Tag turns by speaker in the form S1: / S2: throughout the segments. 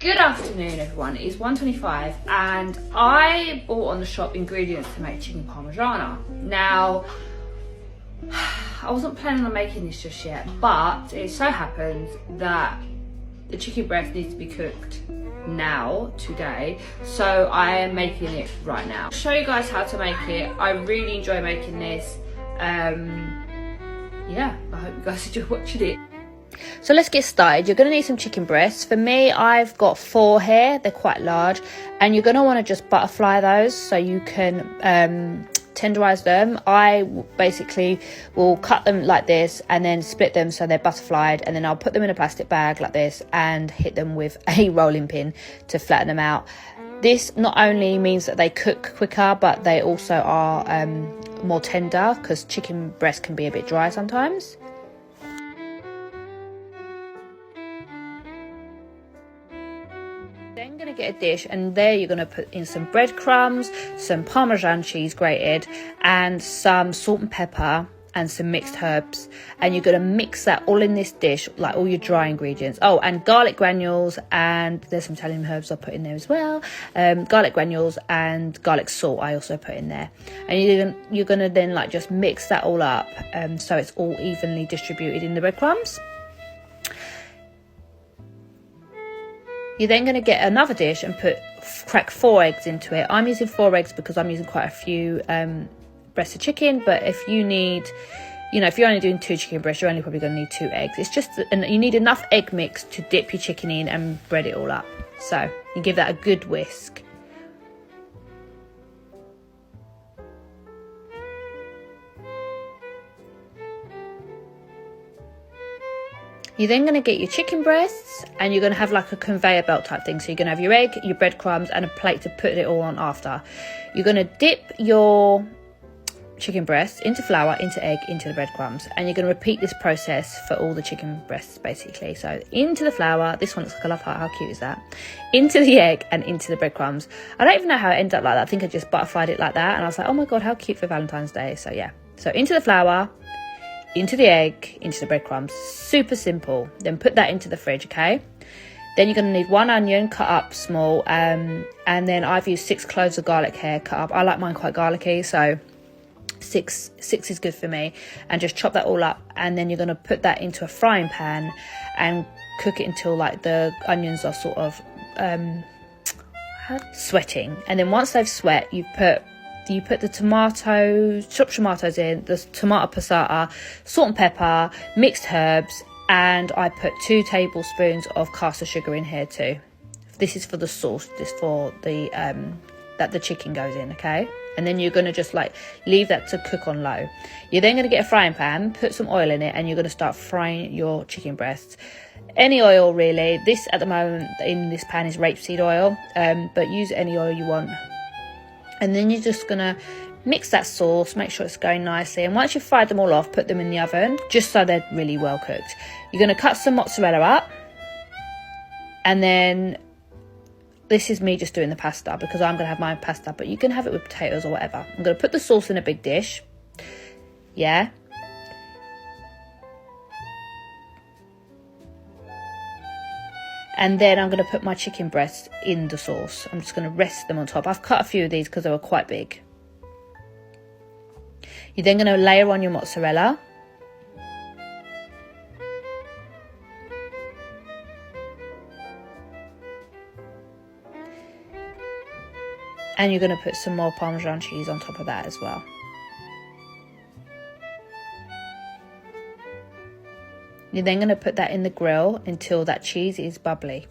S1: Good afternoon everyone, it is 1:25 and I bought on the shop ingredients to make chicken parmigiana. Now, I wasn't planning on making this just yet, but it so happens that the chicken breast needs to be cooked now, today, so I am making it right now. I'll show you guys how to make it. I really enjoy making this. Yeah, I hope you guys enjoy watching it. So let's get started. You're going to need some chicken breasts. For me, I've got 4 here. They're quite large, and you're going to want to just butterfly those so you can tenderize them. I basically will cut them like this and then split them so they're butterflied, and then I'll put them in a plastic bag like this and hit them with a rolling pin to flatten them out. This not only means that they cook quicker, but they also are more tender, because chicken breast can be a bit dry sometimes. Then going to get a dish, and there you're going to put in some breadcrumbs, some Parmesan cheese grated, and some salt and pepper and some mixed herbs, and you're going to mix that all in this dish, like all your dry ingredients. Oh, and garlic granules, and there's some Italian herbs I'll put in there as well. Garlic granules and garlic salt I also put in there, and you're going to then like just mix that all up so it's all evenly distributed in the breadcrumbs. You're then going to get another dish and crack 4 eggs into it. I'm using 4 eggs because I'm using quite a few breasts of chicken, but if you need, if you're only doing 2 chicken breasts, you're only probably going to need 2 eggs. It's just, and you need enough egg mix to dip your chicken in and bread it all up. So you give that a good whisk. You're then going to get your chicken breasts, and you're going to have like a conveyor belt type thing. So you're going to have your egg, your breadcrumbs, and a plate to put it all on after. You're going to dip your chicken breasts into flour, into egg, into the breadcrumbs, and you're going to repeat this process for all the chicken breasts basically. So into the flour, this one looks like a love heart, how cute is that? Into the egg and into the breadcrumbs. I don't even know how it ended up like that. I think I just butterflied it like that, and I was like, oh my god, how cute for Valentine's Day. So yeah, so into the flour, into the egg, into the breadcrumbs. Super simple. Then put that into the fridge, okay? Then you're going to need 1 onion cut up small, and then I've used 6 cloves of garlic hair cut up. I like mine quite garlicky, so 6 is good for me. And just chop that all up, and then you're going to put that into a frying pan and cook it until like the onions are sort of sweating. And then once they've sweat, you put the tomatoes, chopped tomatoes in, the tomato passata, salt and pepper, mixed herbs, and I put 2 tablespoons of caster sugar in here too. This is for the sauce, this for the that the chicken goes in, okay? And then you're going to just like leave that to cook on low. You're then going to get a frying pan, put some oil in it, and you're going to start frying your chicken breasts. Any oil really. This at the moment in this pan is rapeseed oil, but use any oil you want. And then you're just going to mix that sauce, make sure it's going nicely. And once you've fried them all off, put them in the oven, just so they're really well cooked. You're going to cut some mozzarella up. And then, this is me just doing the pasta, because I'm going to have my pasta, but you can have it with potatoes or whatever. I'm going to put the sauce in a big dish. Yeah. And then I'm going to put my chicken breasts in the sauce. I'm just going to rest them on top. I've cut a few of these because they were quite big. You're then going to layer on your mozzarella. And you're going to put some more Parmesan cheese on top of that as well. You're then going to put that in the grill until that cheese is bubbly.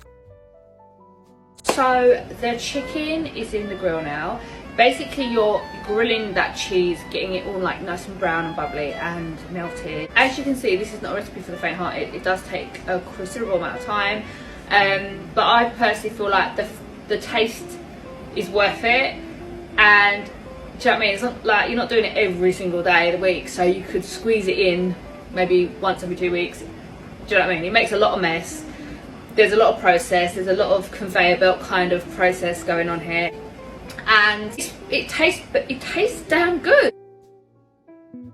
S1: So the chicken is in the grill now. Basically you're grilling that cheese, getting it all like nice and brown and bubbly and melted. As you can see, this is not a recipe for the faint-hearted. It does take a considerable amount of time, but I personally feel like the taste is worth it. And do you know what I mean? It's not like you're not doing it every single day of the week, so you could squeeze it in maybe once every 2 weeks. Do you know what I mean? It makes a lot of mess. There's a lot of process. There's a lot of conveyor belt kind of process going on here, and it tastes damn good.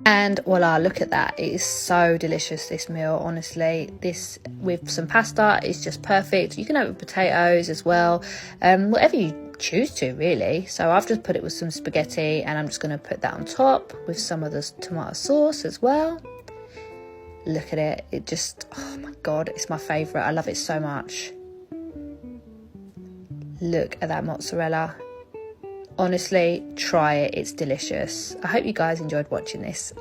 S1: And voila, look at that. It is so delicious, this meal, honestly. This with some pasta is just perfect. You can have it with potatoes as well, whatever you choose to, really. So I've just put it with some spaghetti, and I'm just going to put that on top with some of the tomato sauce as well. Look at it. It just, oh my God, it's my favourite. I love it so much. Look at that mozzarella. Honestly, try it. It's delicious. I hope you guys enjoyed watching this.